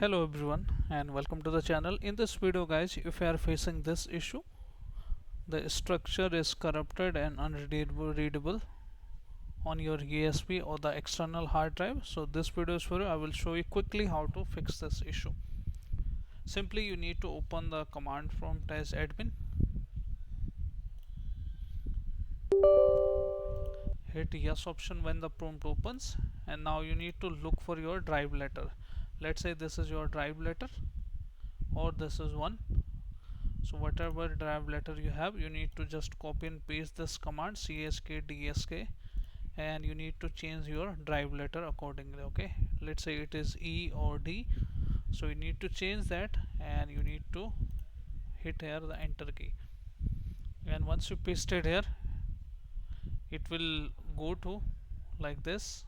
Hello everyone and welcome to the channel. In this video guys, if you are facing this issue, the structure is corrupted and unreadable on your USB or the external hard drive. So this video is for you. I will show you quickly how to fix this issue. Simply you need to open the command prompt as admin, hit yes option when the prompt opens, and now you need to look for your drive letter. Let's say this is your drive letter or this is one. So whatever drive letter you have, you need to just copy and paste this command CHKDSK and you need to change your drive letter accordingly. Okay, let's say it is E or D, so you need to change that and you need to hit here the enter key, and once you paste it here, it will go to like this.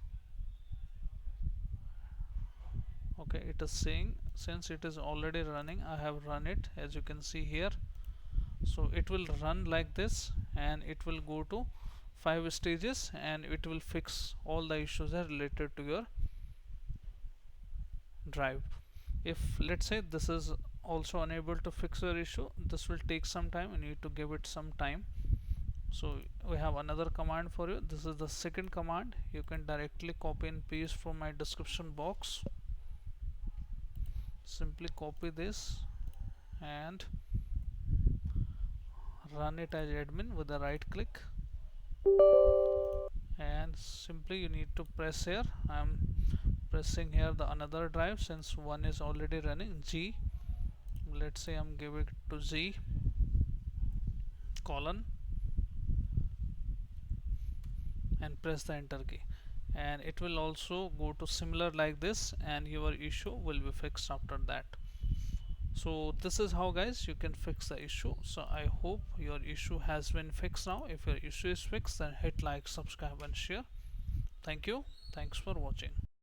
Okay, it is saying since it is already running, I have run it as you can see here. So it will run like this and it will go to 5 stages and it will fix all the issues that are related to your drive. If let's say this is also unable to fix your issue, this will take some time. You need to give it some time. So we have another command for you. This is the second command. You can directly copy and paste from my description box. Simply copy this and run it as admin with a right click, and simply you need to press here. I'm pressing here the another drive since one is already running, G. Let's say I'm giving it to Z colon and press the enter key, and it will also go to similar like this and your issue will be fixed after that. So this is how guys you can fix the issue. So I hope your issue has been fixed now. If your issue is fixed, then hit like, subscribe and share. Thank you. Thanks for watching.